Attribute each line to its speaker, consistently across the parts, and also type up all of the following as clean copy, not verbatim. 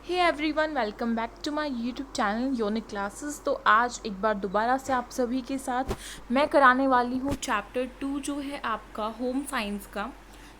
Speaker 1: Hey everyone, welcome back to my YouTube channel योनिक classes. तो आज एक बार दोबारा से आप सभी के साथ मैं कराने वाली हूँ चैप्टर 2 जो है आपका होम साइंस का,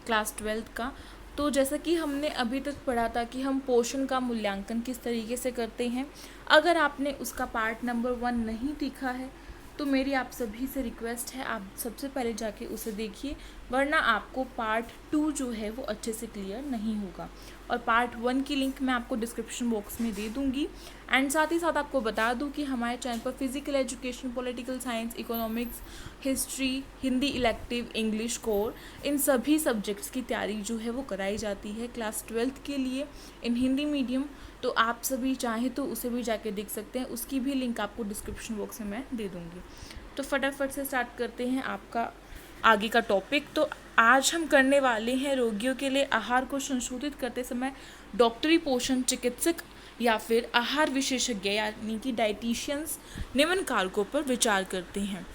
Speaker 1: क्लास 12th का। तो जैसा कि हमने अभी तक पढ़ा था कि हम पोषण का मूल्यांकन किस तरीके से करते हैं। अगर आपने उसका पार्ट नंबर 1 नहीं देखा है तो मेरी आप सभी से रिक्वेस्ट है, आप सबसे पहले जाके उसे देखिए, वरना आपको पार्ट 2 जो है वो अच्छे से क्लियर नहीं होगा। और पार्ट 1 की लिंक मैं आपको डिस्क्रिप्शन बॉक्स में दे दूंगी। एंड साथ ही साथ आपको बता दूं कि हमारे चैनल पर physical education, political science, economics, history, Hindi elective, English core, इन सभी सब्जेक्ट्स की तैयारी जो है वो कराई जाती है क्लास 12th के लिए इन हिंदी मीडियम। तो आप सभी चाहें तो उसे भी जाके देख सकते हैं, उसकी भी लिंक आपको डिस्क्रिप्शन बॉक्स में मैं दे दूँगी। तो फटाफट से स्टार्ट करते हैं आपका आगे का टॉपिक। तो आज हम करने वाले हैं रोगियों के लिए आहार को संशोधित करते समय डॉक्टरी पोषण चिकित्सक या फिर आहार विशेषज्ञ यानी कि डाइटिशियंस निम्न कारकों पर विचार करते हैं,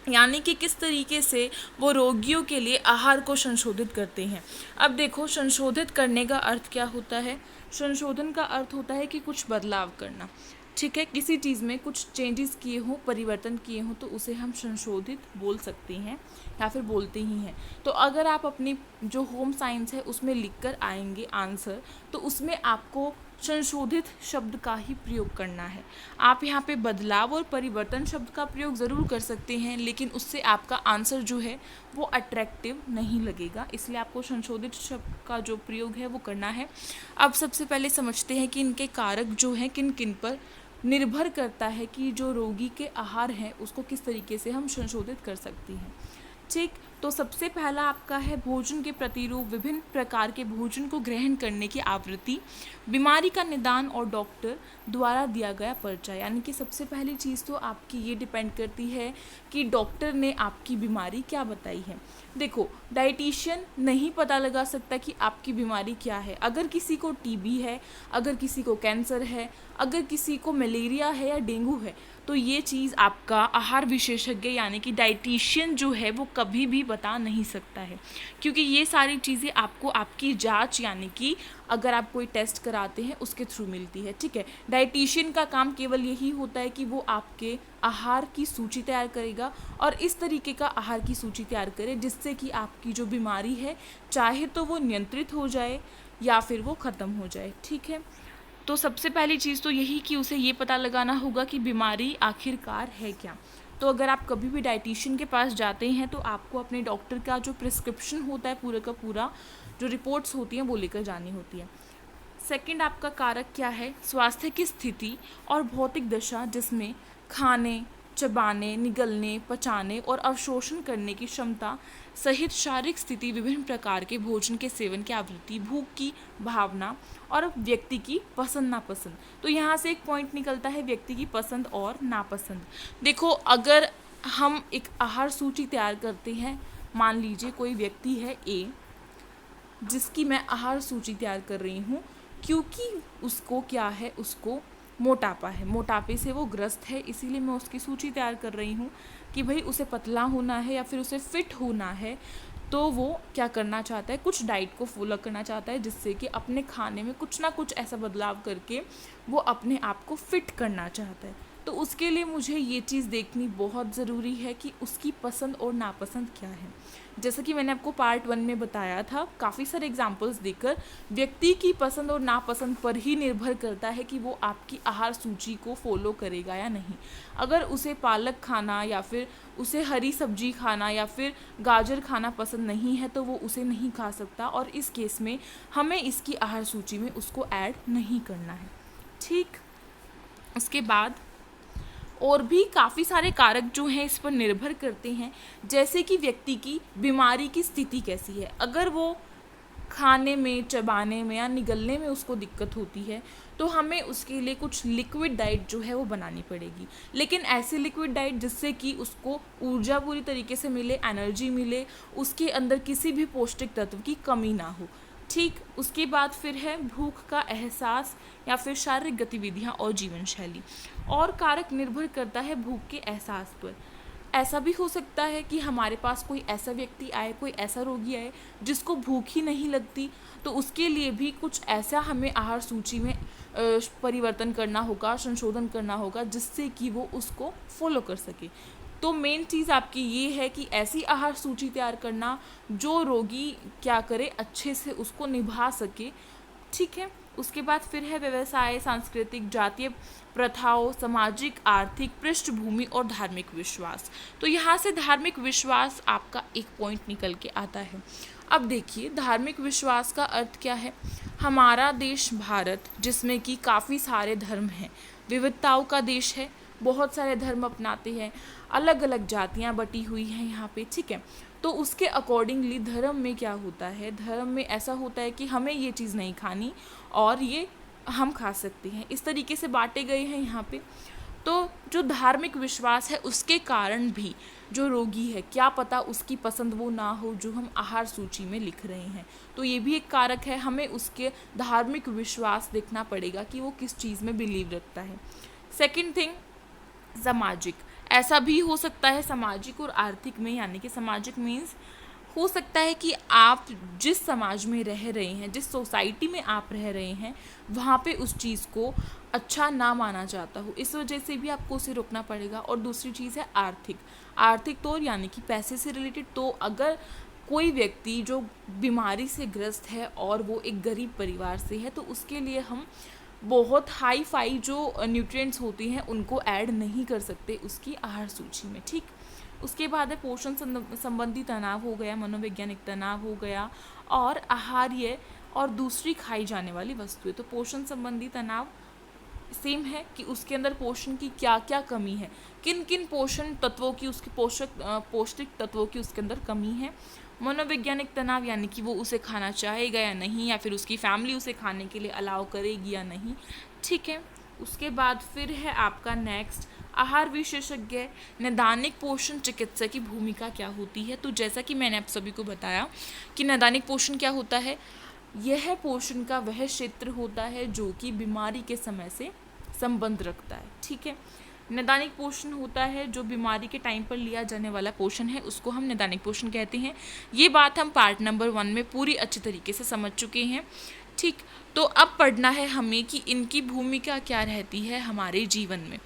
Speaker 1: यानी कि किस तरीके से वो रोगियों के लिए आहार को संशोधित करते हैं। अब देखो, संशोधित करने का अर्थ क्या होता है। संशोधन का अर्थ होता है कि कुछ बदलाव करना, ठीक है। किसी चीज़ में कुछ चेंजेस किए हों, परिवर्तन किए हों, तो उसे हम संशोधित बोल सकते हैं या फिर बोलते ही हैं। तो अगर आप अपनी जो होम साइंस है उसमें लिख कर आएंगे आंसर, तो उसमें आपको संशोधित शब्द का ही प्रयोग करना है। आप यहाँ पे बदलाव और परिवर्तन शब्द का प्रयोग ज़रूर कर सकते हैं, लेकिन उससे आपका आंसर जो है वो अट्रैक्टिव नहीं लगेगा, इसलिए आपको संशोधित शब्द का जो प्रयोग है वो करना है। अब सबसे पहले समझते हैं कि इनके कारक जो हैं किन किन पर निर्भर करता है कि जो रोगी के आहार हैं उसको किस तरीके से हम संशोधित कर सकते हैं, ठीक। तो सबसे पहला आपका है भोजन के प्रतिरूप, विभिन्न प्रकार के भोजन को ग्रहण करने की आवृत्ति, बीमारी का निदान और डॉक्टर द्वारा दिया गया पर्चा। यानी कि सबसे पहली चीज़ तो आपकी ये डिपेंड करती है कि डॉक्टर ने आपकी बीमारी क्या बताई है। देखो, डाइटिशियन नहीं पता लगा सकता कि आपकी बीमारी क्या है। अगर किसी को टीबी है, अगर किसी को कैंसर है, अगर किसी को मलेरिया है या डेंगू है, तो ये चीज़ आपका आहार विशेषज्ञ यानी कि डाइटिशियन जो है वो कभी भी बता नहीं सकता है, क्योंकि ये सारी चीज़ें आपको आपकी जांच यानी कि अगर आप कोई टेस्ट कराते हैं उसके थ्रू मिलती है, ठीक है। डाइटिशियन का काम केवल यही होता है कि वो आपके आहार की सूची तैयार करेगा और इस तरीके का आहार की सूची तैयार करे जिससे कि आपकी जो बीमारी है चाहे तो वो नियंत्रित हो जाए या फिर वो ख़त्म हो जाए, ठीक है। तो सबसे पहली चीज़ तो यही कि उसे ये पता लगाना होगा कि बीमारी आखिरकार है क्या। तो अगर आप कभी भी डाइटिशियन के पास जाते हैं तो आपको अपने डॉक्टर का जो प्रिस्क्रिप्शन होता है पूरा का पूरा, जो रिपोर्ट्स होती हैं वो लेकर जानी होती है। सेकंड आपका कारक क्या है, स्वास्थ्य की स्थिति और भौतिक दशा, जिसमें खाने, चबाने, निगलने, पचाने और अवशोषण करने की क्षमता सहित शारीरिक स्थिति, विभिन्न प्रकार के भोजन के सेवन की आवृत्ति, भूख की भावना और व्यक्ति की पसंद नापसंद। तो यहाँ से एक पॉइंट निकलता है व्यक्ति की पसंद और नापसंद। देखो, अगर हम एक आहार सूची तैयार करते हैं, मान लीजिए कोई व्यक्ति है ए, जिसकी मैं आहार सूची तैयार कर रही हूँ क्योंकि उसको क्या है, उसको मोटापा है, मोटापे से वो ग्रस्त है, इसीलिए मैं उसकी सूची तैयार कर रही हूँ कि भाई उसे पतला होना है या फिर उसे फिट होना है। तो वो क्या करना चाहता है, कुछ डाइट को फॉलो करना चाहता है जिससे कि अपने खाने में कुछ ना कुछ ऐसा बदलाव करके वो अपने आप को फिट करना चाहता है। तो उसके लिए मुझे ये चीज़ देखनी बहुत ज़रूरी है कि उसकी पसंद और नापसंद क्या है। जैसा कि मैंने आपको पार्ट 1 में बताया था, काफ़ी सारे एग्जाम्पल्स देकर व्यक्ति की पसंद और नापसंद पर ही निर्भर करता है कि वो आपकी आहार सूची को फॉलो करेगा या नहीं। अगर उसे पालक खाना या फिर उसे हरी सब्जी खाना या फिर गाजर खाना पसंद नहीं है तो वो उसे नहीं खा सकता, और इस केस में हमें इसकी आहार सूची में उसको ऐड नहीं करना है, ठीक। उसके बाद और भी काफ़ी सारे कारक जो हैं इस पर निर्भर करते हैं, जैसे कि व्यक्ति की बीमारी की स्थिति कैसी है। अगर वो खाने में, चबाने में या निगलने में उसको दिक्कत होती है तो हमें उसके लिए कुछ लिक्विड डाइट जो है वो बनानी पड़ेगी, लेकिन ऐसी लिक्विड डाइट जिससे कि उसको ऊर्जा पूरी तरीके से मिले, एनर्जी मिले, उसके अंदर किसी भी पौष्टिक तत्व की कमी ना हो, ठीक। उसके बाद फिर है भूख का एहसास या फिर शारीरिक गतिविधियाँ और जीवन शैली। और कारक निर्भर करता है भूख के एहसास पर। ऐसा भी हो सकता है कि हमारे पास कोई ऐसा व्यक्ति आए, कोई ऐसा रोगी आए जिसको भूख ही नहीं लगती, तो उसके लिए भी कुछ ऐसा हमें आहार सूची में परिवर्तन करना होगा, संशोधन करना होगा, जिससे कि वो उसको फॉलो कर सके। तो मेन चीज़ आपकी ये है कि ऐसी आहार सूची तैयार करना जो रोगी क्या करे, अच्छे से उसको निभा सके, ठीक है। उसके बाद फिर है व्यवसाय, सांस्कृतिक, जातीय प्रथाओं, सामाजिक, आर्थिक पृष्ठभूमि और धार्मिक विश्वास। तो यहाँ से धार्मिक विश्वास आपका एक पॉइंट निकल के आता है। अब देखिए धार्मिक विश्वास का अर्थ क्या है। हमारा देश भारत, जिसमें कि काफ़ी सारे धर्म हैं, विविधताओं का देश है, बहुत सारे धर्म अपनाते हैं, अलग अलग जातियाँ बटी हुई हैं यहाँ पे, ठीक है। तो उसके अकॉर्डिंगली धर्म में क्या होता है, धर्म में ऐसा होता है कि हमें ये चीज़ नहीं खानी और ये हम खा सकते हैं, इस तरीके से बांटे गए हैं यहाँ पे। तो जो धार्मिक विश्वास है उसके कारण भी जो रोगी है, क्या पता उसकी पसंद वो ना हो जो हम आहार सूची में लिख रहे हैं, तो ये भी एक कारक है। हमें उसके धार्मिक विश्वास देखना पड़ेगा कि वो किस चीज़ में बिलीव रखता है। सेकंड थिंग, सामाजिक, ऐसा भी हो सकता है सामाजिक और आर्थिक में, यानी कि सामाजिक मीन्स हो सकता है कि आप जिस समाज में रह रहे हैं, जिस सोसाइटी में आप रह रहे हैं, वहाँ पे उस चीज़ को अच्छा ना माना जाता हो, इस वजह से भी आपको उसे रोकना पड़ेगा। और दूसरी चीज़ है आर्थिक, आर्थिक तौर यानी कि पैसे से रिलेटेड। तो अगर कोई व्यक्ति जो बीमारी से ग्रस्त है और वो एक गरीब परिवार से है, तो उसके लिए हम बहुत हाई फाई जो न्यूट्रिएंट्स होती हैं उनको ऐड नहीं कर सकते उसकी आहार सूची में, ठीक। उसके बाद है पोषण संबंधी तनाव हो गया, मनोवैज्ञानिक तनाव हो गया, और आहार्य और दूसरी खाई जाने वाली वस्तुएं। तो पोषण संबंधी तनाव सेम है कि उसके अंदर पोषण की क्या क्या कमी है, किन किन पोषण तत्वों की, उसके पौष्टिक तत्वों की उसके अंदर कमी है। मनोवैज्ञानिक तनाव यानी कि वो उसे खाना चाहेगा या नहीं, या फिर उसकी फैमिली उसे खाने के लिए अलाउ करेगी या नहीं, ठीक है। उसके बाद फिर है आपका नेक्स्ट, आहार विशेषज्ञ, नैदानिक पोषण चिकित्सा की भूमिका क्या होती है। तो जैसा कि मैंने आप सभी को बताया कि नैदानिक पोषण क्या होता है, यह पोषण का वह क्षेत्र होता है जो कि बीमारी के समय से संबंध रखता है, ठीक है। नैदानिक पोषण होता है जो बीमारी के टाइम पर लिया जाने वाला पोषण है, उसको हम नैदानिक पोषण कहते हैं। ये बात हम पार्ट नंबर 1 में पूरी अच्छी तरीके से समझ चुके हैं, ठीक। तो अब पढ़ना है हमें कि इनकी भूमिका क्या रहती है हमारे जीवन में।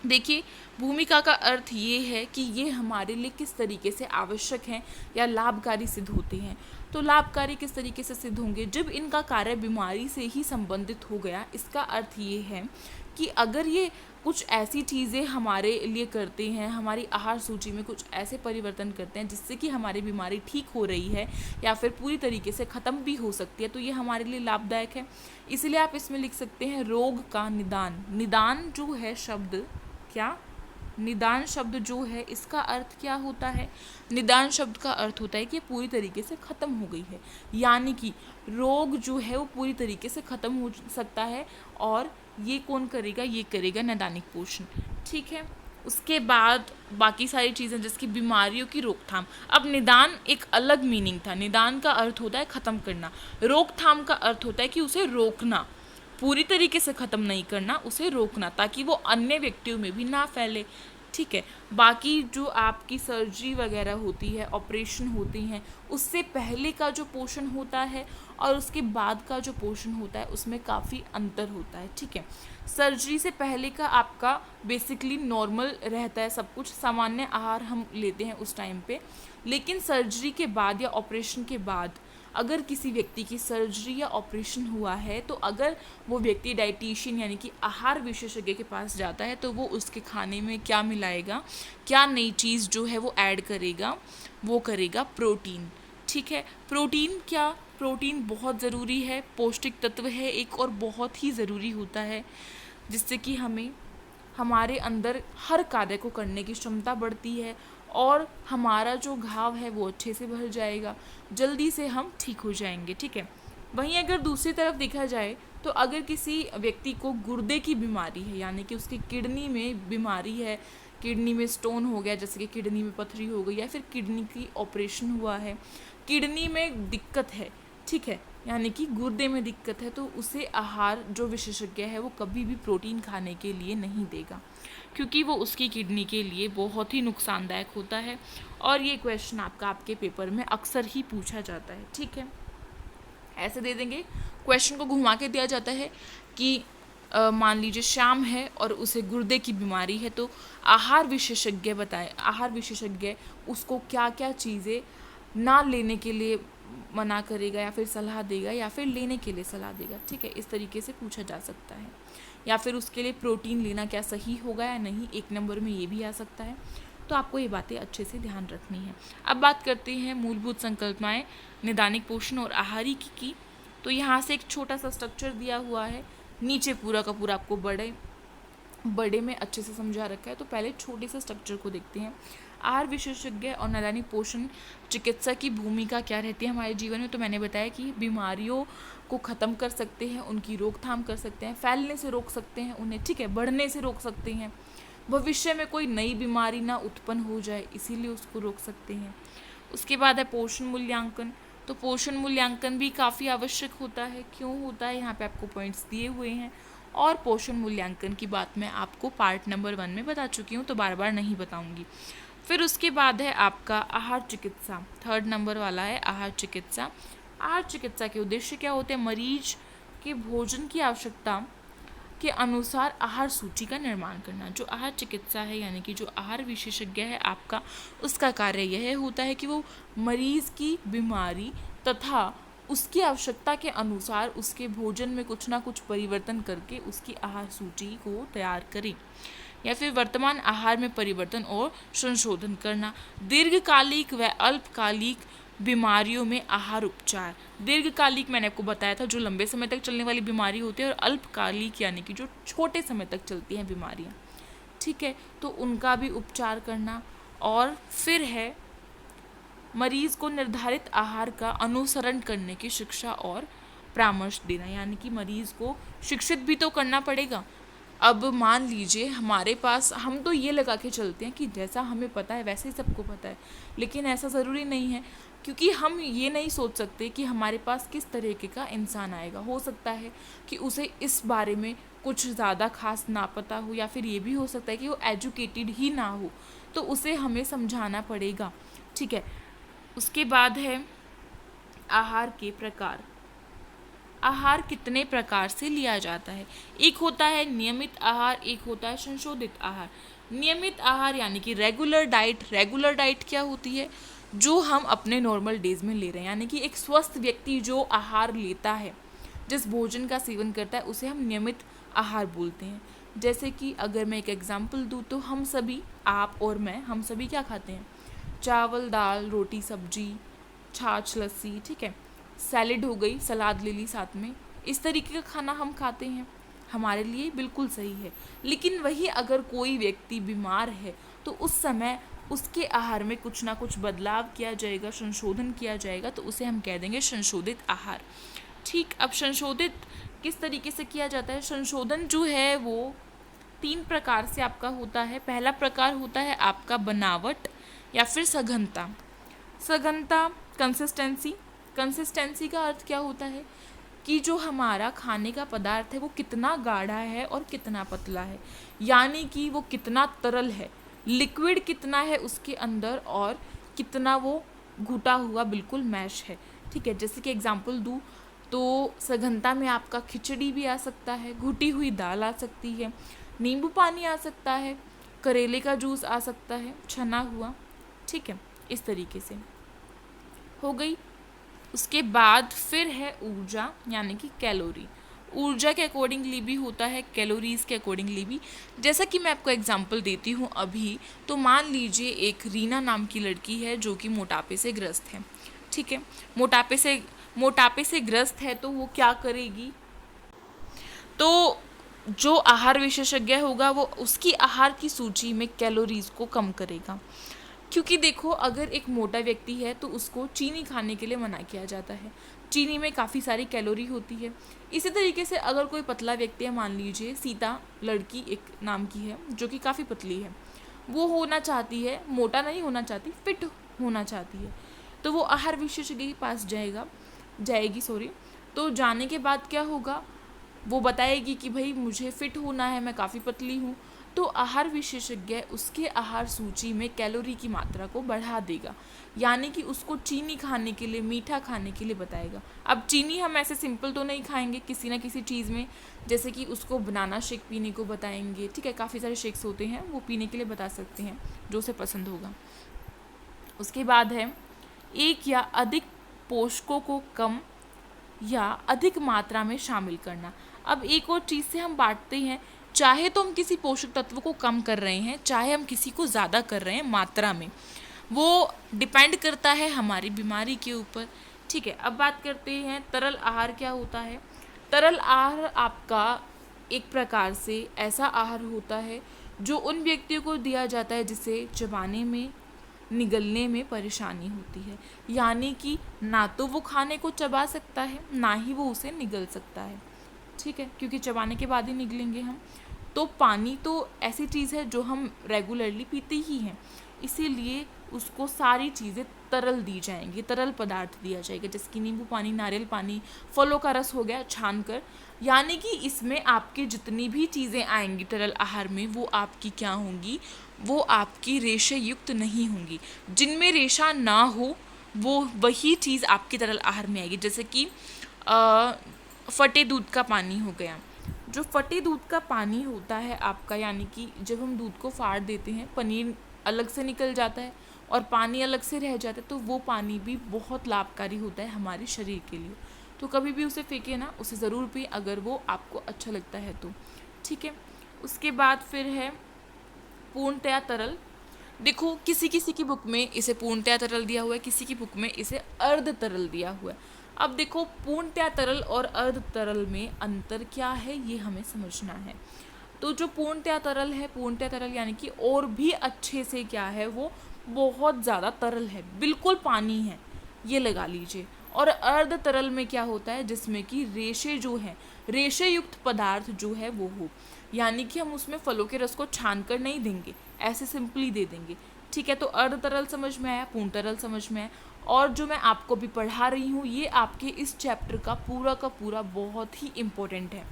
Speaker 1: देखिए भूमिका का अर्थ ये है कि ये हमारे लिए किस तरीके से आवश्यक हैं या लाभकारी सिद्ध होते हैं। तो लाभकारी किस तरीके से सिद्ध होंगे, जब इनका कार्य बीमारी से ही संबंधित हो गया। इसका अर्थ ये है कि अगर ये कुछ ऐसी चीज़ें हमारे लिए करते हैं, हमारी आहार सूची में कुछ ऐसे परिवर्तन करते हैं जिससे कि हमारी बीमारी ठीक हो रही है या फिर पूरी तरीके से ख़त्म भी हो सकती है, तो ये हमारे लिए लाभदायक है। इसलिए आप इसमें लिख सकते हैं रोग का निदान। निदान जो है शब्द, क्या निदान शब्द जो है इसका अर्थ क्या होता है, निदान शब्द का अर्थ होता है कि पूरी तरीके से ख़त्म हो गई है, यानी कि रोग जो है वो पूरी तरीके से ख़त्म हो सकता है। और ये कौन करेगा, ये करेगा नैदानिक पोषण, ठीक है। उसके बाद बाकी सारी चीज़ें जिसकी बीमारियों की रोकथाम। अब निदान एक अलग मीनिंग था, निदान का अर्थ होता है ख़त्म करना, रोकथाम का अर्थ होता है कि उसे रोकना, पूरी तरीके से ख़त्म नहीं करना, उसे रोकना ताकि वो अन्य व्यक्तियों में भी ना फैले, ठीक है। बाकी जो आपकी सर्जरी वगैरह होती है, ऑपरेशन होती हैं, उससे पहले का जो पोषण होता है और उसके बाद का जो पोषण होता है उसमें काफ़ी अंतर होता है, ठीक है। सर्जरी से पहले का आपका बेसिकली नॉर्मल रहता है, सब कुछ सामान्य आहार हम लेते हैं उस टाइम पे। लेकिन सर्जरी के बाद या ऑपरेशन के बाद अगर किसी व्यक्ति की सर्जरी या ऑपरेशन हुआ है, तो अगर वो व्यक्ति डाइटिशियन यानी कि आहार विशेषज्ञ के पास जाता है तो वो उसके खाने में क्या मिलाएगा, क्या नई चीज़ जो है वो ऐड करेगा, वो करेगा प्रोटीन, ठीक है। प्रोटीन क्या, प्रोटीन बहुत ज़रूरी है, पौष्टिक तत्व है एक और बहुत ही ज़रूरी होता है, जिससे कि हमें हमारे अंदर हर कार्य को करने की क्षमता बढ़ती है और हमारा जो घाव है वो अच्छे से भर जाएगा, जल्दी से हम ठीक हो जाएंगे, ठीक है। वहीं अगर दूसरी तरफ देखा जाए तो अगर किसी व्यक्ति को गुर्दे की बीमारी है, यानी कि उसकी किडनी में बीमारी है, किडनी में स्टोन हो गया, जैसे कि किडनी में पथरी हो गई या फिर किडनी की ऑपरेशन हुआ है, किडनी में दिक्कत है, ठीक है, यानी कि गुर्दे में दिक्कत है, तो उसे आहार जो विशेषज्ञ है वो कभी भी प्रोटीन खाने के लिए नहीं देगा, क्योंकि वो उसकी किडनी के लिए बहुत ही नुकसानदायक होता है। और ये क्वेश्चन आपके पेपर में अक्सर ही पूछा जाता है, ठीक है। ऐसे दे देंगे। क्वेश्चन को घुमा के दिया जाता है कि मान लीजिए श्याम है और उसे गुर्दे की बीमारी है, तो आहार विशेषज्ञ बताए, आहार विशेषज्ञ उसको क्या क्या चीज़ें ना लेने के लिए मना करेगा या फिर सलाह देगा या फिर लेने के लिए सलाह देगा। ठीक है, इस तरीके से पूछा जा सकता है। या फिर उसके लिए प्रोटीन लेना क्या सही होगा या नहीं, 1 नंबर में ये भी आ सकता है। तो आपको ये बातें अच्छे से ध्यान रखनी है। अब बात करते हैं मूलभूत संकल्पनाएं निदानिक पोषण और आहारी की। तो यहाँ से एक छोटा सा स्ट्रक्चर दिया हुआ है, नीचे पूरा का पूरा आपको बड़े में अच्छे से समझा रखा है। तो पहले छोटे से स्ट्रक्चर को देखते हैं। आहार विशेषज्ञ और नैदानिक पोषण चिकित्सा की भूमिका क्या रहती है हमारे जीवन में। तो मैंने बताया कि बीमारियों को ख़त्म कर सकते हैं, उनकी रोकथाम कर सकते हैं, फैलने से रोक सकते हैं उन्हें, ठीक है, बढ़ने से रोक सकते हैं, भविष्य में कोई नई बीमारी ना उत्पन्न हो जाए इसीलिए उसको रोक सकते हैं। उसके बाद है पोषण मूल्यांकन। तो पोषण मूल्यांकन भी काफ़ी आवश्यक होता है। क्यों होता है, यहाँ पे आपको पॉइंट्स दिए हुए हैं। और पोषण मूल्यांकन की बात मैं आपको पार्ट नंबर 1 में बता चुकी हूँ, तो बार बार नहीं बताऊँगी। फिर उसके बाद है आपका आहार चिकित्सा, 3rd नंबर वाला है आहार चिकित्सा। आहार चिकित्सा के उद्देश्य क्या होते हैं, मरीज के भोजन की आवश्यकता के अनुसार आहार सूची का निर्माण करना। जो आहार चिकित्सा है यानी कि जो आहार विशेषज्ञ है आपका, उसका कार्य यह होता है कि वो मरीज़ की बीमारी तथा उसकी आवश्यकता के अनुसार उसके भोजन में कुछ ना कुछ परिवर्तन करके उसकी आहार सूची को तैयार करें, या फिर वर्तमान आहार में परिवर्तन और संशोधन करना। दीर्घकालिक व अल्पकालिक बीमारियों में आहार उपचार। दीर्घकालिक मैंने आपको बताया था जो लंबे समय तक चलने वाली बीमारी होती है, और अल्पकालिक यानी कि जो छोटे समय तक चलती हैं बीमारियां, ठीक है, तो उनका भी उपचार करना। और फिर है मरीज को निर्धारित आहार का अनुसरण करने की शिक्षा और परामर्श देना, यानी कि मरीज को शिक्षित भी तो करना पड़ेगा। अब मान लीजिए हमारे पास, हम तो ये लगा के चलते हैं कि जैसा हमें पता है वैसे ही सबको पता है, लेकिन ऐसा ज़रूरी नहीं है, क्योंकि हम ये नहीं सोच सकते कि हमारे पास किस तरीके का इंसान आएगा। हो सकता है कि उसे इस बारे में कुछ ज़्यादा खास ना पता हो, या फिर ये भी हो सकता है कि वो एजुकेटेड ही ना हो, तो उसे हमें समझाना पड़ेगा, ठीक है। उसके बाद है आहार के प्रकार। आहार कितने प्रकार से लिया जाता है, एक होता है नियमित आहार, एक होता है संशोधित आहार। नियमित आहार यानी कि रेगुलर डाइट। रेगुलर डाइट क्या होती है, जो हम अपने नॉर्मल डेज में ले रहे हैं, यानी कि एक स्वस्थ व्यक्ति जो आहार लेता है, जिस भोजन का सेवन करता है, उसे हम नियमित आहार बोलते हैं। जैसे कि अगर मैं एक एग्जाम्पल दूँ तो हम सभी, आप और मैं, हम सभी क्या खाते हैं, चावल दाल रोटी सब्जी छाछ लस्सी, ठीक है, सैलेड हो गई, सलाद ले ली साथ में, इस तरीके का खाना हम खाते हैं, हमारे लिए बिल्कुल सही है। लेकिन वही अगर कोई व्यक्ति बीमार है तो उस समय उसके आहार में कुछ ना कुछ बदलाव किया जाएगा, संशोधन किया जाएगा, तो उसे हम कह देंगे संशोधित आहार। ठीक, अब संशोधित किस तरीके से किया जाता है, संशोधन जो है वो 3 प्रकार से आपका होता है। पहला प्रकार होता है आपका बनावट या फिर सघनता। सघनता कंसिस्टेंसी। कंसिस्टेंसी का अर्थ क्या होता है कि जो हमारा खाने का पदार्थ है वो कितना गाढ़ा है और कितना पतला है, यानी कि वो कितना तरल है, लिक्विड कितना है उसके अंदर, और कितना वो घुटा हुआ बिल्कुल मैश है, ठीक है। जैसे कि एग्जांपल दूँ तो सघनता में आपका खिचड़ी भी आ सकता है, घुटी हुई दाल आ सकती है, नींबू पानी आ सकता है, करेले का जूस आ सकता है, छना हुआ, ठीक है, इस तरीके से हो गई। उसके बाद फिर है ऊर्जा यानी कि कैलोरी। ऊर्जा के अकॉर्डिंगली भी होता है, कैलोरीज के अकॉर्डिंगली भी। जैसा कि मैं आपको एग्जांपल देती हूँ अभी, तो मान लीजिए एक रीना नाम की लड़की है जो कि मोटापे से ग्रस्त है, ठीक है, मोटापे से ग्रस्त है, तो वो क्या करेगी, तो जो आहार विशेषज्ञ होगा वो उसकी आहार की सूची में कैलोरीज को कम करेगा। क्योंकि देखो अगर एक मोटा व्यक्ति है तो उसको चीनी खाने के लिए मना किया जाता है, चीनी में काफ़ी सारी कैलोरी होती है। इसी तरीके से अगर कोई पतला व्यक्ति है, मान लीजिए सीता लड़की एक नाम की है जो कि काफ़ी पतली है, वो होना चाहती है, मोटा नहीं होना चाहती, फिट होना चाहती है, तो वो आहार विशेषज्ञ के पास जाएगी। तो जाने के बाद क्या होगा, वो बताएगी कि भाई मुझे फिट होना है, मैं काफ़ी पतली हूँ, तो आहार विशेषज्ञ उसके आहार सूची में कैलोरी की मात्रा को बढ़ा देगा, यानी कि उसको चीनी खाने के लिए, मीठा खाने के लिए बताएगा। अब चीनी हम ऐसे सिंपल तो नहीं खाएंगे, किसी ना किसी चीज़ में, जैसे कि उसको बनाना शेक पीने को बताएंगे, ठीक है, काफ़ी सारे शेक्स होते हैं वो पीने के लिए बता सकते हैं जो उसे पसंद होगा। उसके बाद है एक या अधिक पोषकों को कम या अधिक मात्रा में शामिल करना। अब एक और चीज़ से हम बांटते हैं, चाहे तो हम किसी पोषक तत्व को कम कर रहे हैं, चाहे हम किसी को ज़्यादा कर रहे हैं मात्रा में, वो डिपेंड करता है हमारी बीमारी के ऊपर, ठीक है। अब बात करते हैं तरल आहार क्या होता है। तरल आहार आपका एक प्रकार से ऐसा आहार होता है जो उन व्यक्तियों को दिया जाता है जिसे चबाने में, निगलने में परेशानी होती है, यानी कि ना तो वो खाने को चबा सकता है, ना ही वो उसे निगल सकता है, ठीक है, क्योंकि चबाने के बाद ही निगलेंगे हम। तो पानी तो ऐसी चीज़ है जो हम रेगुलरली पीते ही हैं, इसीलिए उसको सारी चीज़ें तरल दी जाएंगी, तरल पदार्थ दिया जाएगा, जैसे कि नींबू पानी, नारियल पानी, फलों का रस हो गया छान कर, यानी कि इसमें आपके जितनी भी चीज़ें आएंगी तरल आहार में वो आपकी क्या होंगी, वो आपकी रेशे युक्त नहीं होंगी। जिनमें रेशा ना हो वो वही चीज़ आपकी तरल आहार में आएगी, जैसे कि फटे दूध का पानी हो गया। जो फटे दूध का पानी होता है आपका, यानी कि जब हम दूध को फाड़ देते हैं, पनीर अलग से निकल जाता है और पानी अलग से रह जाता है, तो वो पानी भी बहुत लाभकारी होता है हमारे शरीर के लिए। तो कभी भी उसे फेंके ना, उसे ज़रूर पिए अगर वो आपको अच्छा लगता है तो, ठीक है। उसके बाद फिर है पूर्णतया तरल। देखो किसी किसी की बुक में इसे पूर्णतया तरल दिया हुआ है, किसी की बुक में इसे अर्ध तरल दिया हुआ है। अब देखो पूर्णतया तरल और अर्ध तरल में अंतर क्या है ये हमें समझना है। तो जो पूर्णतया तरल है, पूर्णतया तरल यानी कि और भी अच्छे से क्या है, वो बहुत ज़्यादा तरल है, बिल्कुल पानी है, ये लगा लीजिए। और अर्ध तरल में क्या होता है, जिसमें कि रेशे जो है, रेशे युक्त पदार्थ जो है वो हो, यानी कि हम उसमें फलों के रस को छान कर नहीं देंगे, ऐसे सिंपली दे देंगे, ठीक है। तो अर्ध तरल समझ में आया, पूर्ण तरल समझ में आया। और जो मैं आपको भी पढ़ा रही हूँ ये आपके इस चैप्टर का पूरा बहुत ही इम्पोर्टेंट है।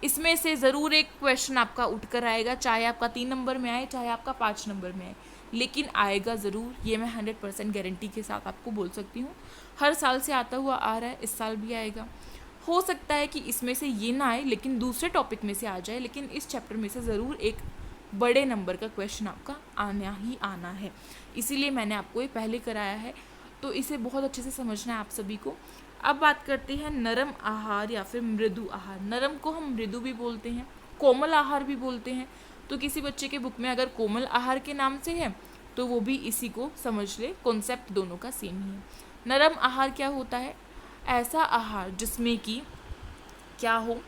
Speaker 1: इसमें से ज़रूर एक क्वेश्चन आपका उठ कर आएगा, चाहे आपका 3 नंबर में आए, चाहे आपका 5 नंबर में आए, लेकिन आएगा ज़रूर, ये मैं 100% गारंटी के साथ आपको बोल सकती हूँ। हर साल से आता हुआ आ रहा है, इस साल भी आएगा। हो सकता है कि इसमें से ये ना आए लेकिन दूसरे टॉपिक में से आ जाए, लेकिन इस चैप्टर में से ज़रूर एक बड़े नंबर का क्वेश्चन आपका आना ही आना है, इसीलिए मैंने आपको ये पहले कराया है। तो इसे बहुत अच्छे से समझना है आप सभी को। अब बात करते हैं नरम आहार या फिर मृदु आहार। नरम को हम मृदु भी बोलते हैं, कोमल आहार भी बोलते हैं। तो किसी बच्चे के बुक में अगर कोमल आहार के नाम से है तो वो भी इसी को समझ ले, कॉन्सेप्ट दोनों का सेम ही है। नरम आहार क्या होता है, ऐसा आहार जिसमें कि क्या हो,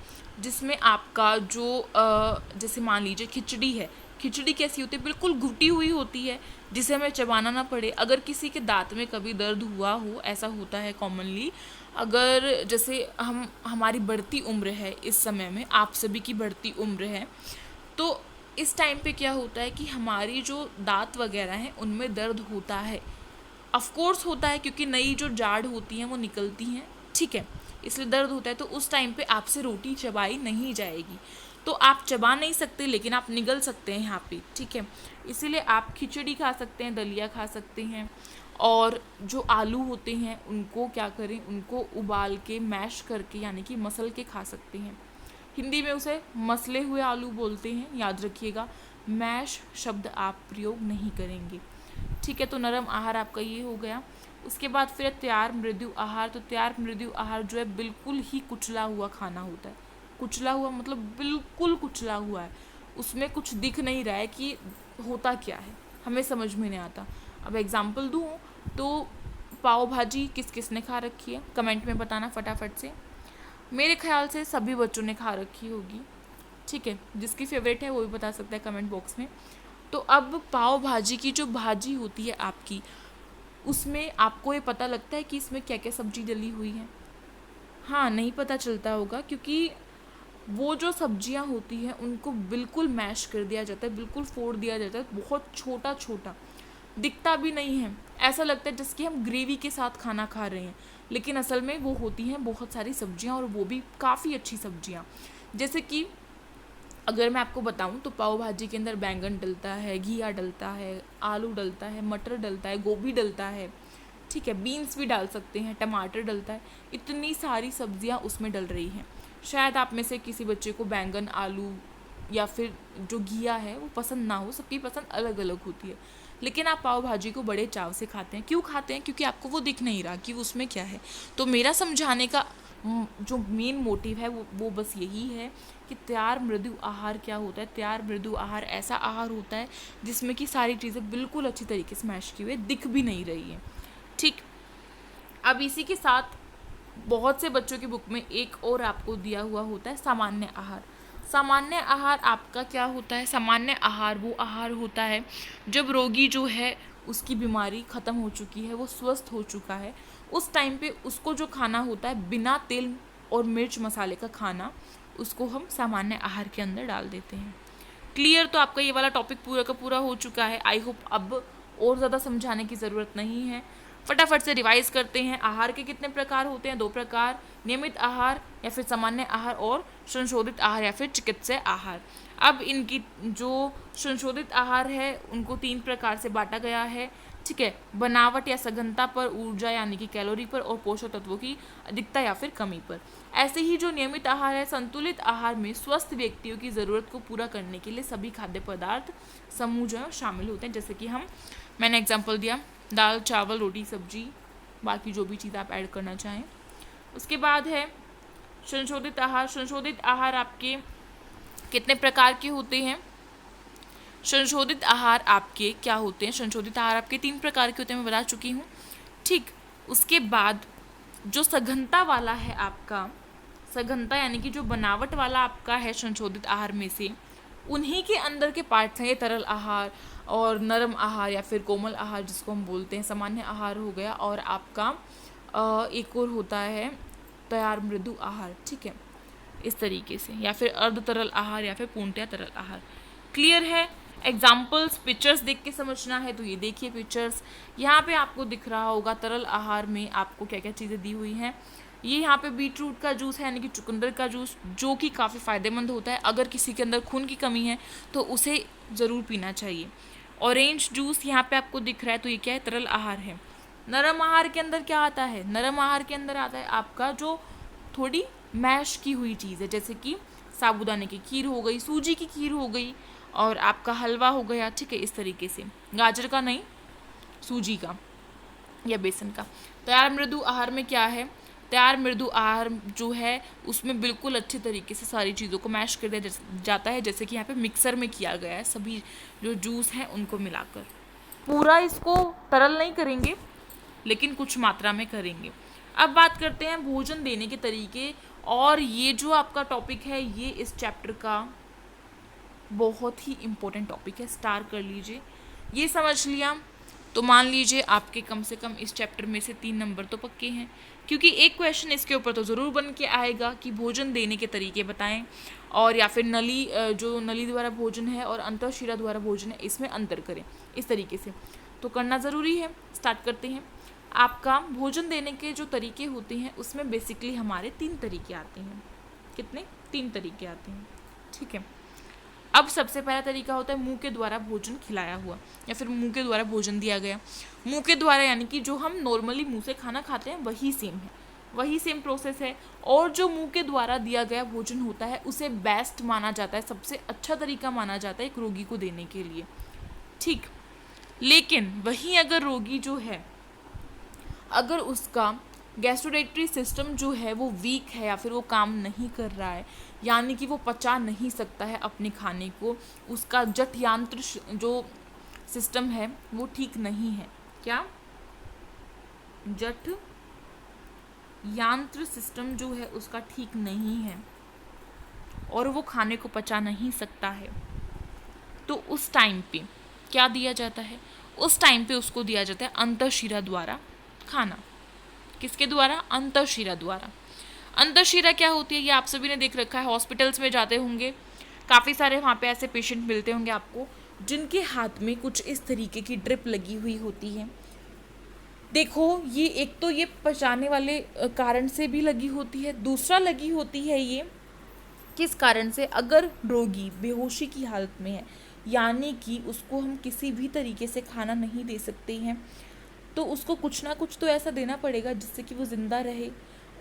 Speaker 1: जिसमें आपका जो जैसे मान लीजिए खिचड़ी है, खिचड़ी कैसी होती है, बिल्कुल घुटी हुई होती है, जिसे हमें चबाना ना पड़े। अगर किसी के दांत में कभी दर्द हुआ हो, ऐसा होता है कॉमनली, अगर जैसे हमारी बढ़ती उम्र है, इस समय में आप सभी की बढ़ती उम्र है, तो इस टाइम पे क्या होता है कि हमारी जो दांत वगैरह हैं उनमें दर्द होता है, ऑफ कोर्स होता है, क्योंकि नई जो जाड़ होती हैं वो निकलती हैं, ठीक है, इसलिए दर्द होता है। तो उस टाइम पे आपसे रोटी चबाई नहीं जाएगी, तो आप चबा नहीं सकते लेकिन आप निगल सकते हैं यहाँ पे, ठीक है। इसीलिए आप खिचड़ी खा सकते हैं, दलिया खा सकते हैं, और जो आलू होते हैं उनको क्या करें, उनको उबाल के मैश करके यानी कि मसल के खा सकते हैं। हिंदी में उसे मसले हुए आलू बोलते हैं, याद रखिएगा, मैश शब्द आप प्रयोग नहीं करेंगे, ठीक है। तो नरम आहार आपका ये हो गया। उसके बाद फिर तैयार मृदु आहार। तो तैयार मृदु आहार जो है बिल्कुल ही कुचला हुआ खाना होता है। कुचला हुआ मतलब बिल्कुल कुचला हुआ है, उसमें कुछ दिख नहीं रहा है कि होता क्या है, हमें समझ में नहीं आता। अब एग्जाम्पल दूँ तो पाव भाजी किस किस ने खा रखी है, कमेंट में बताना फटाफट से। मेरे ख्याल से सभी बच्चों ने खा रखी होगी, ठीक है, जिसकी फेवरेट है वो भी बता सकता है कमेंट बॉक्स में। तो अब पाव भाजी की जो भाजी होती है आपकी, उसमें आपको ये पता लगता है कि इसमें क्या क्या सब्जी डली हुई है? हाँ, नहीं पता चलता होगा, क्योंकि वो जो सब्जियां होती हैं उनको बिल्कुल मैश कर दिया जाता है, बिल्कुल फोड़ दिया जाता है, बहुत छोटा छोटा, दिखता भी नहीं है, ऐसा लगता है जैसे कि हम ग्रेवी के साथ खाना खा रहे हैं, लेकिन असल में वो होती हैं बहुत सारी सब्जियां, और वो भी काफ़ी अच्छी सब्जियां। जैसे कि अगर मैं आपको बताऊं तो पाव भाजी के अंदर बैंगन डलता है, घिया डलता है, आलू डलता है, मटर डलता है, गोभी डलता है, ठीक है, बीन्स भी डाल सकते हैं, टमाटर डलता है, इतनी सारी सब्जियां उसमें डल रही हैं। शायद आप में से किसी बच्चे को बैंगन, आलू या फिर जो घिया है वो पसंद ना हो, सबकी पसंद अलग अलग होती है, लेकिन आप पाव भाजी को बड़े चाव से खाते हैं। क्यों खाते हैं? क्योंकि आपको वो दिख नहीं रहा कि उसमें क्या है। तो मेरा समझाने का जो मेन मोटिव है वो बस यही है कि तैयार मृदु आहार क्या होता है। तैयार मृदु आहार ऐसा आहार होता है जिसमें कि सारी चीज़ें बिल्कुल अच्छी तरीके से मैश की हुई दिख भी नहीं रही हैं, ठीक। अब इसी के साथ बहुत से बच्चों की बुक में एक और आपको दिया हुआ होता है सामान्य आहार। सामान्य आहार आपका क्या होता है? सामान्य आहार वो आहार होता है जब रोगी जो है उसकी बीमारी ख़त्म हो चुकी है, वो स्वस्थ हो चुका है, उस टाइम पे उसको जो खाना होता है बिना तेल और मिर्च मसाले का खाना, उसको हम सामान्य आहार के अंदर डाल देते हैं। क्लियर? तो आपका ये वाला टॉपिक पूरा का पूरा हो चुका है। आई होप अब और ज़्यादा समझाने की ज़रूरत नहीं है। फटाफट से रिवाइज करते हैं। आहार के कितने प्रकार होते हैं? 2 प्रकार, नियमित आहार या फिर सामान्य आहार, और संशोधित आहार या फिर चिकित्सीय आहार। अब इनकी जो संशोधित आहार है उनको 3 प्रकार से बांटा गया है, ठीक है। बनावट या सघनता पर, ऊर्जा यानी कि कैलोरी पर, और पोषक तत्वों की अधिकता या फिर कमी पर। ऐसे ही जो नियमित आहार है, संतुलित आहार में स्वस्थ व्यक्तियों की ज़रूरत को पूरा करने के लिए सभी खाद्य पदार्थ समूह जो है शामिल होते हैं। जैसे कि मैंने एग्जाम्पल दिया, दाल, चावल, रोटी, सब्जी, बाकी जो भी चीज़ आप ऐड करना चाहें। उसके बाद है संशोधित आहार। संशोधित आहार आपके कितने प्रकार के होते हैं? संशोधित आहार आपके क्या होते हैं? संशोधित आहार आपके 3 प्रकार के होते हैं, मैं बता चुकी हूँ, ठीक। उसके बाद जो सघनता वाला है आपका, सघनता यानी कि जो बनावट वाला आपका है संशोधित आहार में से, उन्हीं के अंदर के पार्ट्स हैं ये तरल आहार और नरम आहार या फिर कोमल आहार जिसको हम बोलते हैं। सामान्य आहार हो गया, और आपका एक और होता है तैयार मृदु आहार, ठीक है, इस तरीके से, या फिर अर्ध तरल आहार या फिर पूर्णतया तरल आहार। क्लियर है? एग्जाम्पल्स पिक्चर्स देख के समझना है तो ये देखिए पिक्चर्स, यहाँ पे आपको दिख रहा होगा तरल आहार में आपको क्या क्या चीज़ें दी हुई हैं। ये यहाँ पे बीट रूट का जूस है यानी कि चुकंदर का जूस, जो कि काफ़ी फ़ायदेमंद होता है। अगर किसी के अंदर खून की कमी है तो उसे ज़रूर पीना चाहिए। ऑरेंज जूस यहाँ पे आपको दिख रहा है, तो ये क्या है? तरल आहार है। नरम आहार के अंदर क्या आता है? नरम आहार के अंदर आता है आपका जो थोड़ी मैश की हुई चीज़ है, जैसे कि साबूदाने की खीर हो गई, सूजी की खीर हो गई, और आपका हलवा हो गया, ठीक है, इस तरीके से। गाजर का नहीं, सूजी का या बेसन का। तैयार मृदु आहार में क्या है? तैयार मृदु आहार जो है उसमें बिल्कुल अच्छे तरीके से सारी चीज़ों को मैश कर दिया जाता है, जैसे कि यहाँ पे मिक्सर में किया गया है, सभी जो जूस हैं उनको मिलाकर। पूरा इसको तरल नहीं करेंगे लेकिन कुछ मात्रा में करेंगे। अब बात करते हैं भोजन देने के तरीके, और ये जो आपका टॉपिक है ये इस चैप्टर का बहुत ही इम्पोर्टेंट टॉपिक है, स्टार कर लीजिए। ये समझ लिया तो मान लीजिए आपके कम से कम इस चैप्टर में से 3 नंबर तो पक्के हैं, क्योंकि एक क्वेश्चन इसके ऊपर तो ज़रूर बन के आएगा कि भोजन देने के तरीके बताएं, और या फिर जो नली द्वारा भोजन है और अंतःशिरा द्वारा भोजन है इसमें अंतर करें, इस तरीके से तो करना ज़रूरी है। स्टार्ट करते हैं। आपका भोजन देने के जो तरीके होते हैं उसमें बेसिकली हमारे 3 तरीके आते हैं। कितने? 3 तरीके आते हैं, ठीक है। अब सबसे पहला तरीका होता है मुंह के द्वारा भोजन खिलाया हुआ या फिर मुंह के द्वारा भोजन दिया गया। मुंह के द्वारा यानी कि जो हम नॉर्मली मुंह से खाना खाते हैं वही सेम है, वही सेम प्रोसेस है। और जो मुंह के द्वारा दिया गया भोजन होता है उसे बेस्ट माना जाता है, सबसे अच्छा तरीका माना जाता है एक रोगी को देने के लिए, ठीक। लेकिन वहीं अगर रोगी जो है, अगर उसका गैस्ट्रोरेटरी सिस्टम जो है वो वीक है या फिर वो काम नहीं कर रहा है, यानी कि वो पचा नहीं सकता है अपने खाने को, उसका जठ यांत्र जो सिस्टम है वो ठीक नहीं है। क्या? जठ यांत्र सिस्टम जो है उसका ठीक नहीं है और वो खाने को पचा नहीं सकता है, तो उस टाइम पे क्या दिया जाता है? उस टाइम पे उसको दिया जाता है अंतःशिरा द्वारा खाना। किसके द्वारा? अंतःशिरा द्वारा। अंतःशिरा क्या होती है ये आप सभी ने देख रखा है, हॉस्पिटल्स में जाते होंगे, काफ़ी सारे वहाँ पे ऐसे पेशेंट मिलते होंगे आपको जिनके हाथ में कुछ इस तरीके की ड्रिप लगी हुई होती है। देखो ये एक तो ये पचाने वाले कारण से भी लगी होती है, दूसरा लगी होती है ये किस कारण से? अगर रोगी बेहोशी की हालत में है, यानी कि उसको हम किसी भी तरीके से खाना नहीं दे सकते हैं, तो उसको कुछ ना कुछ तो ऐसा देना पड़ेगा जिससे कि वो ज़िंदा रहे,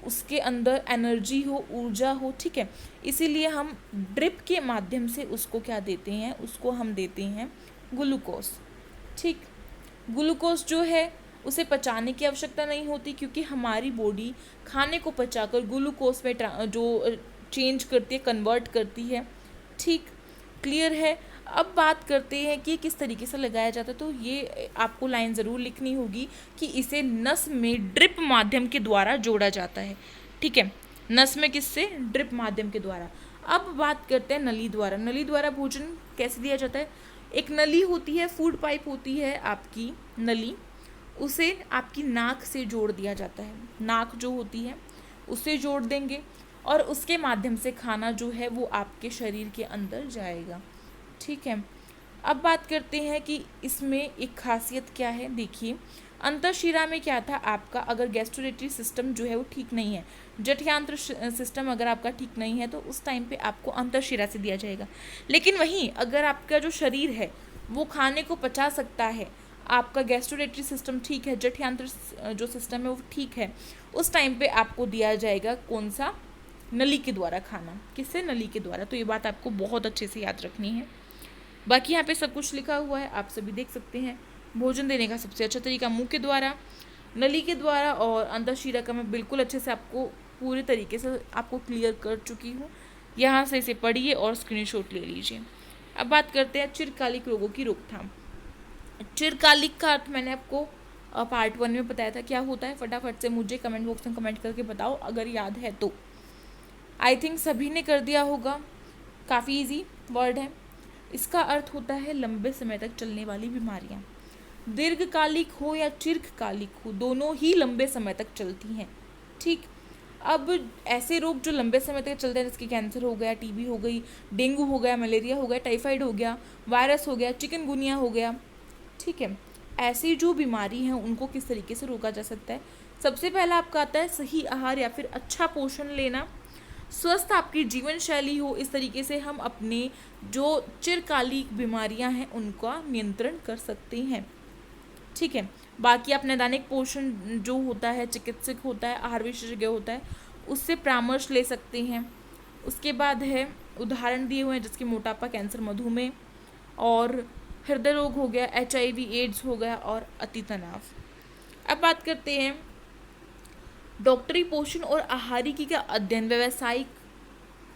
Speaker 1: उसके अंदर एनर्जी हो, ऊर्जा हो, ठीक है। इसीलिए हम ड्रिप के माध्यम से उसको क्या देते हैं, उसको हम देते हैं ग्लूकोज, ठीक। ग्लूकोज जो है उसे पचाने की आवश्यकता नहीं होती, क्योंकि हमारी बॉडी खाने को पचाकर ग्लूकोज में जो चेंज करती है, कन्वर्ट करती है, ठीक। क्लियर है। अब बात करते हैं कि किस तरीके से लगाया जाता है। तो ये आपको लाइन ज़रूर लिखनी होगी कि इसे नस में ड्रिप माध्यम के द्वारा जोड़ा जाता है, ठीक है। नस में किससे? ड्रिप माध्यम के द्वारा। अब बात करते हैं नली द्वारा। नली द्वारा भोजन कैसे दिया जाता है? एक नली होती है, फूड पाइप होती है आपकी नली, उसे आपकी नाक से जोड़ दिया जाता है। नाक जो होती है उससे जोड़ देंगे और उसके माध्यम से खाना जो है वो आपके शरीर के अंदर जाएगा, ठीक है। अब बात करते हैं कि इसमें एक खासियत क्या है। देखिए, अंतःशिरा में क्या था आपका, अगर गैस्ट्रोरेटरी सिस्टम जो है वो ठीक नहीं है, जठरांत्र सिस्टम अगर आपका ठीक नहीं है, तो उस टाइम पे आपको अंतःशिरा से दिया जाएगा। लेकिन वहीं अगर आपका जो शरीर है वो खाने को पचा सकता है, आपका गैस्ट्रोरेटरी सिस्टम ठीक है, जठरांत्र जो सिस्टम है वो ठीक है, उस टाइम पे आपको दिया जाएगा कौन सा? नली के द्वारा खाना। किससे? नली के द्वारा। तो ये बात आपको बहुत अच्छे से याद रखनी है। बाकी यहाँ पे सब कुछ लिखा हुआ है, आप सभी देख सकते हैं। भोजन देने का सबसे अच्छा तरीका मुंह के द्वारा, नली के द्वारा और अंतःशिरा का मैं बिल्कुल अच्छे से आपको पूरे तरीके से आपको क्लियर कर चुकी हूँ। यहाँ से इसे पढ़िए और स्क्रीनशॉट ले लीजिए। अब बात करते हैं चिरकालिक रोगों की रोकथाम। चिरकालिक का अर्थ मैंने आपको पार्ट 1 में बताया था क्या होता है। फटाफट से मुझे कमेंट बॉक्स में कमेंट करके बताओ अगर याद है तो। आई थिंक सभी ने कर दिया होगा, काफ़ी इजी वर्ड है। इसका अर्थ होता है लंबे समय तक चलने वाली बीमारियां। दीर्घकालिक हो या चिरकालिक हो, दोनों ही लंबे समय तक चलती हैं, ठीक। अब ऐसे रोग जो लंबे समय तक चलते हैं, जैसे कैंसर हो गया, टीबी हो गई, डेंगू हो गया, मलेरिया हो गया, टाइफाइड हो गया, वायरस हो गया, चिकनगुनिया हो गया, ठीक है। ऐसी जो बीमारी हैं उनको किस तरीके से रोका जा सकता है? सबसे पहला आपका आता है सही आहार या फिर अच्छा पोषण लेना, स्वस्थ आपकी जीवन शैली हो। इस तरीके से हम अपने जो चिरकालिक बीमारियां हैं उनका नियंत्रण कर सकते हैं, ठीक है। बाकी आप नैदानिक पोषण जो होता है, चिकित्सक होता है, आहार विशेषज्ञ होता है, उससे परामर्श ले सकते हैं। उसके बाद है उदाहरण दिए हुए हैं, जैसे मोटापा, कैंसर, मधुमेह और हृदय रोग हो गया, HIV एड्स हो गया और अति तनाव। अब बात करते हैं डॉक्टरी पोषण और आहारिकी का अध्ययन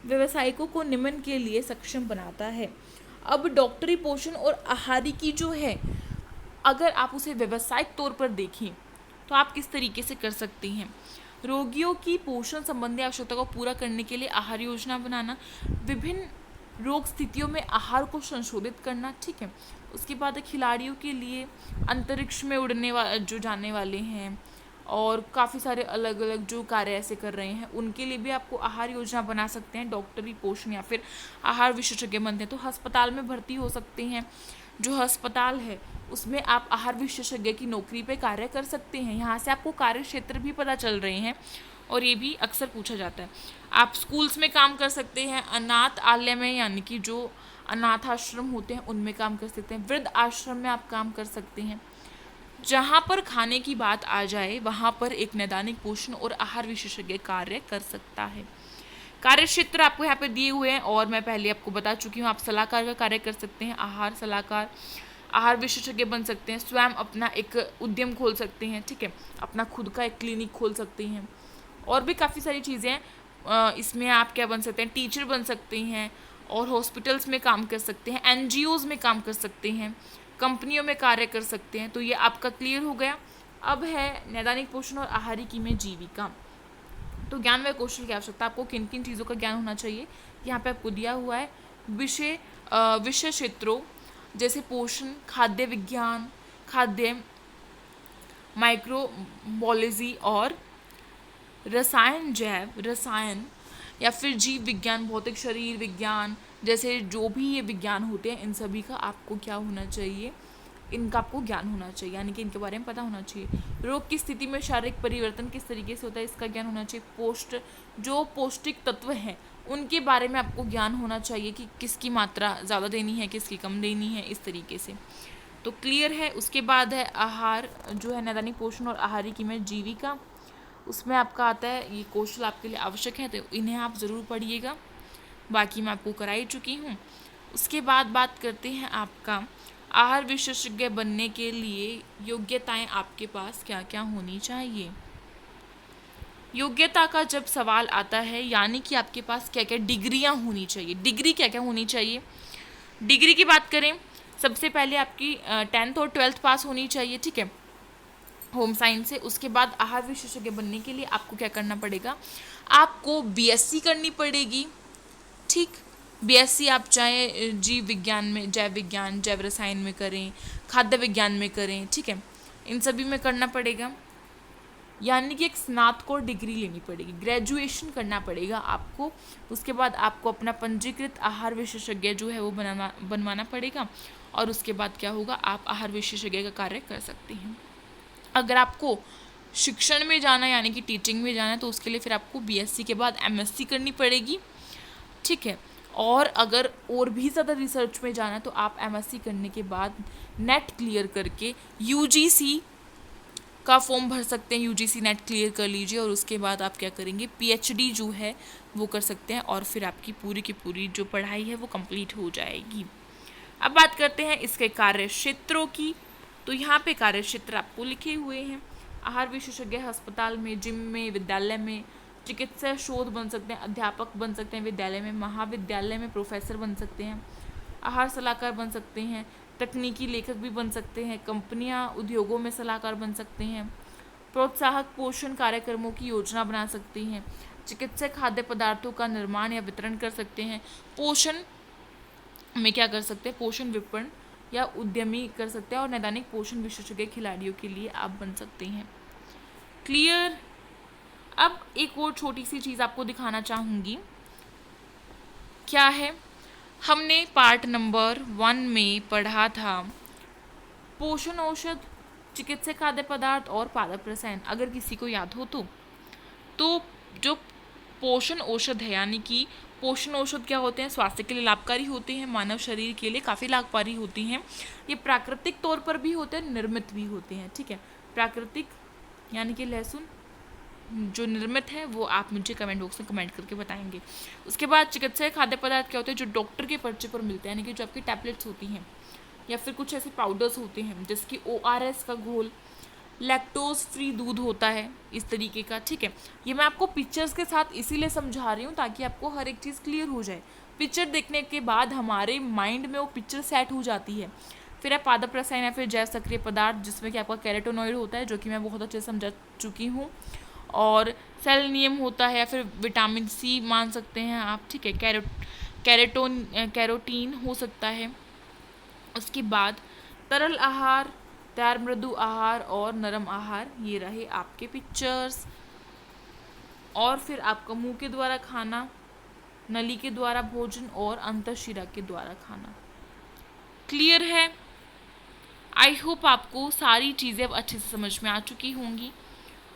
Speaker 1: व्यवसायिकों को निम्न के लिए सक्षम बनाता है। अब डॉक्टरी पोषण और आहारिकी जो है, अगर आप उसे व्यावसायिक तौर पर देखें तो आप किस तरीके से कर सकते हैं? रोगियों की पोषण संबंधी आवश्यकता को पूरा करने के लिए आहार योजना बनाना, विभिन्न रोग स्थितियों में आहार को संशोधित करना, ठीक है। उसके बाद खिलाड़ियों के लिए अंतरिक्ष में जो जाने वाले हैं और काफ़ी सारे अलग अलग जो कार्य ऐसे कर रहे हैं, उनके लिए भी आपको आहार योजना बना सकते हैं। डॉक्टरी पोषण या फिर आहार विशेषज्ञ बनते हैं तो अस्पताल में भर्ती हो सकते हैं। जो अस्पताल है उसमें आप आहार विशेषज्ञ की नौकरी पे कार्य कर सकते हैं। यहाँ से आपको कार्य क्षेत्र भी पता चल रहे हैं और ये भी अक्सर पूछा जाता है। आप स्कूल्स में काम कर सकते हैं, अनाथ आलय में यानी कि जो अनाथ आश्रम होते हैं उनमें काम कर सकते हैं, वृद्ध आश्रम में आप काम कर सकते हैं। जहाँ पर खाने की बात आ जाए वहाँ पर एक नैदानिक पोषण और आहार विशेषज्ञ कार्य कर सकता है। कार्य क्षेत्र आपको यहाँ पे दिए हुए हैं और मैं पहले आपको बता चुकी हूँ। आप सलाहकार का कार्य कर सकते हैं, आहार सलाहकार, आहार विशेषज्ञ बन सकते हैं, स्वयं अपना एक उद्यम खोल सकते हैं, ठीक है, अपना खुद का एक क्लिनिक खोल सकते हैं और भी काफ़ी सारी चीज़ें हैं। इसमें आप क्या बन सकते हैं? टीचर बन सकते हैं और हॉस्पिटल्स में काम कर सकते हैं, NGOs में काम कर सकते हैं, कंपनियों में कार्य कर सकते हैं। तो ये आपका क्लियर हो गया। अब है नैदानिक पोषण और आहारिकी में जीविका। तो ज्ञान व कौशल की आवश्यकता, आपको किन किन चीज़ों का ज्ञान होना चाहिए यहाँ पे आपको दिया हुआ है। विषय क्षेत्रों जैसे पोषण, खाद्य विज्ञान, खाद्य माइक्रोबायोलॉजी और रसायन या फिर जीव विज्ञान, भौतिक शरीर विज्ञान, जैसे जो भी ये विज्ञान होते हैं इन सभी का आपको क्या होना चाहिए? इनका आपको ज्ञान होना चाहिए, यानी कि इनके बारे में पता होना चाहिए। रोग की स्थिति में शारीरिक परिवर्तन किस तरीके से होता है इसका ज्ञान होना चाहिए। जो पौष्टिक तत्व हैं उनके बारे में आपको ज्ञान होना चाहिए कि किसकी मात्रा ज़्यादा देनी है, किसकी कम देनी है, इस तरीके से। तो क्लियर है। उसके बाद है आहार जो है नैदानिक पोषण और आहारी कीमत जीविका, उसमें आपका आता है ये कौशल आपके लिए आवश्यक है, तो इन्हें आप ज़रूर पढ़िएगा। बाकी मैं आपको करा ही चुकी हूँ। उसके बाद बात करते हैं आपका आहार विशेषज्ञ बनने के लिए योग्यताएं आपके पास क्या क्या होनी चाहिए। योग्यता का जब सवाल आता है यानी कि आपके पास क्या क्या डिग्रियां होनी चाहिए। डिग्री क्या क्या होनी चाहिए? डिग्री की बात करें, सबसे पहले आपकी 10th और 12th पास होनी चाहिए, ठीक है, होम साइंस से। उसके बाद आहार विशेषज्ञ बनने के लिए आपको क्या करना पड़ेगा? आपको बीएससी करनी पड़ेगी, ठीक। बीएससी आप चाहे जीव विज्ञान में, जैव विज्ञान, जैव रसायन में करें, खाद्य विज्ञान में करें, ठीक है, इन सभी में करना पड़ेगा। यानी कि एक स्नातकोर डिग्री लेनी पड़ेगी, ग्रेजुएशन करना पड़ेगा आपको। उसके बाद आपको अपना पंजीकृत आहार विशेषज्ञ जो है वो बनवाना पड़ेगा, और उसके बाद क्या होगा, आप आहार विशेषज्ञ का कार्य कर सकते हैं। अगर आपको शिक्षण में जाना यानी कि टीचिंग में जाना है तो उसके लिए फिर आपको बीएससी के बाद एमएससी करनी पड़ेगी, ठीक है। और अगर और भी ज़्यादा रिसर्च में जाना है तो आप एमएससी करने के बाद नेट क्लियर करके यूजीसी का फॉर्म भर सकते हैं। यूजीसी नेट क्लियर कर लीजिए और उसके बाद आप क्या करेंगे, पीएचडी जो है वो कर सकते हैं, और फिर आपकी पूरी की पूरी जो पढ़ाई है वो कंप्लीट हो जाएगी। अब बात करते हैं इसके कार्य क्षेत्रों की। तो यहाँ पे कार्य क्षेत्र आपको लिखे हुए हैं। आहार विशेषज्ञ अस्पताल में, जिम में, विद्यालय में चिकित्सा शोध बन सकते हैं, अध्यापक बन सकते हैं विद्यालय में, महाविद्यालय में प्रोफेसर बन सकते हैं, आहार सलाहकार बन सकते हैं, तकनीकी लेखक भी बन सकते हैं, कंपनियां उद्योगों में सलाहकार बन सकते हैं, प्रोत्साहक पोषण कार्यक्रमों की योजना बना सकते हैं, चिकित्सक खाद्य पदार्थों का निर्माण या वितरण कर सकते हैं, पोषण में क्या कर सकते हैं, पोषण विपणन या उद्यमी कर सकते हैं, और नैदानिक पोषण विशेषज्ञ खिलाड़ियों के लिए आप बन सकते हैं। क्लियर। अब एक और छोटी सी चीज़ आपको दिखाना चाहूँगी, क्या है, हमने पार्ट नंबर 1 में पढ़ा था पोषण औषध, चिकित्सक खाद्य पदार्थ और पादप रसायन, अगर किसी को याद हो तो जो पोषण औषध है यानी कि पोषण औषध क्या होते हैं, स्वास्थ्य के लिए लाभकारी होते हैं, मानव शरीर के लिए काफ़ी लाभकारी होती हैं। ये प्राकृतिक तौर पर भी होते हैं, निर्मित भी होते हैं, ठीक है। प्राकृतिक यानी कि लहसुन, जो निर्मित है वो आप मुझे कमेंट बॉक्स में कमेंट करके बताएंगे। उसके बाद चिकित्सक खाद्य पदार्थ क्या होते हैं, जो डॉक्टर के पर्चे पर मिलते हैं, यानी कि जो आपकी टैबलेट्स होती हैं या फिर कुछ ऐसे पाउडर्स होते हैं, जैसे कि ORS का घोल, लैक्टोज फ्री दूध होता है, इस तरीके का, ठीक है। ये मैं आपको पिक्चर्स के साथ इसीलिए समझा रही हूँ ताकि आपको हर एक चीज़ क्लियर हो जाए। पिक्चर देखने के बाद हमारे माइंड में वो पिक्चर सेट हो जाती है। फिर है पादप रसायन या फिर जैव सक्रिय पदार्थ, जिसमें कि आपका कैरोटेनॉइड होता है, जो कि मैं बहुत अच्छे से समझा चुकी हूँ, और सेलेनियम होता है या फिर विटामिन सी मान सकते हैं आप, ठीक है। कैरोटीन हो सकता है। उसके बाद तरल आहार, तैयार मृदु आहार और नरम आहार, ये रहे आपके पिक्चर्स। और फिर आपका मुंह के द्वारा खाना, नली के द्वारा भोजन और अंतःशिरा के द्वारा खाना। क्लियर है। आई होप आपको सारी चीज़ें अब अच्छे से समझ में आ चुकी होंगी,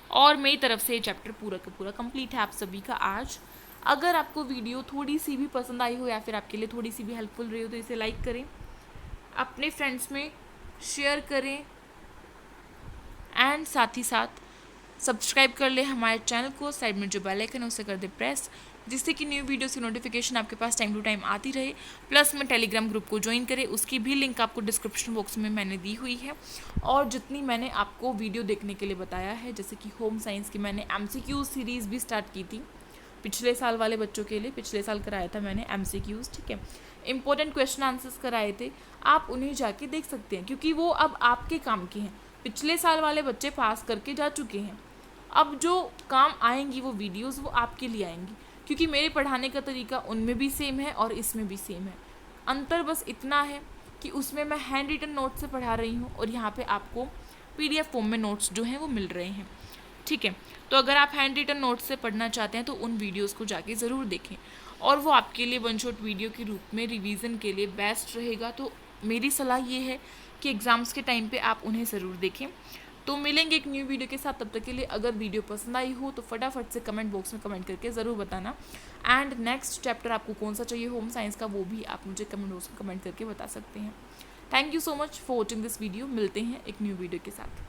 Speaker 1: और मेरी तरफ से ये चैप्टर पूरा का पूरा कंप्लीट है आप सभी का आज। अगर आपको वीडियो थोड़ी सी भी पसंद आई हो या फिर आपके लिए थोड़ी सी भी हेल्पफुल रही हो तो इसे लाइक करें, अपने फ्रेंड्स में शेयर करें, एंड साथ ही साथ सब्सक्राइब कर ले हमारे चैनल को। साइड में जो बेल आइकन है उसे कर दे प्रेस, जिससे कि न्यू वीडियोस की नोटिफिकेशन आपके पास टाइम टू टाइम आती रहे। प्लस में टेलीग्राम ग्रुप को ज्वाइन करें, उसकी भी लिंक आपको डिस्क्रिप्शन बॉक्स में मैंने दी हुई है। और जितनी मैंने आपको वीडियो देखने के लिए बताया है, जैसे कि होम साइंस की मैंने MCQ सीरीज़ भी स्टार्ट की थी पिछले साल वाले बच्चों के लिए, पिछले साल कराया था मैंने MCQs, ठीक है। इंपॉर्टेंट क्वेश्चन आंसर्स कराए थे, आप उन्हें जाके देख सकते हैं, क्योंकि वो अब आपके काम के हैं। पिछले साल वाले बच्चे पास करके जा चुके हैं, अब जो काम आएंगी वो वीडियोस वो आपके लिए आएंगी, क्योंकि मेरे पढ़ाने का तरीका उनमें भी सेम है और इसमें भी सेम है। अंतर बस इतना है कि उसमें मैं हैंड रिटन नोट्स से पढ़ा रही हूँ और यहाँ पे आपको PDF फॉर्म में नोट्स जो हैं वो मिल रहे हैं, ठीक है। तो अगर आप हैंड रिटन नोट्स से पढ़ना चाहते हैं तो उन वीडियोस को जाके ज़रूर देखें, और वो आपके लिए वन शॉट वीडियो के रूप में रिवीजन के लिए बेस्ट रहेगा। तो मेरी सलाह ये है कि एग्ज़ाम्स के टाइम पे आप उन्हें ज़रूर देखें। तो मिलेंगे एक न्यू वीडियो के साथ, तब तक के लिए अगर वीडियो पसंद आई हो तो फटाफट से कमेंट बॉक्स में कमेंट करके ज़रूर बताना। एंड नेक्स्ट चैप्टर आपको कौन सा चाहिए होम साइंस का, वो भी आप मुझे कमेंट बॉक्स में कमेंट करके बता सकते हैं। Thank you so much for watching this video. मिलते हैं एक न्यू वीडियो के साथ।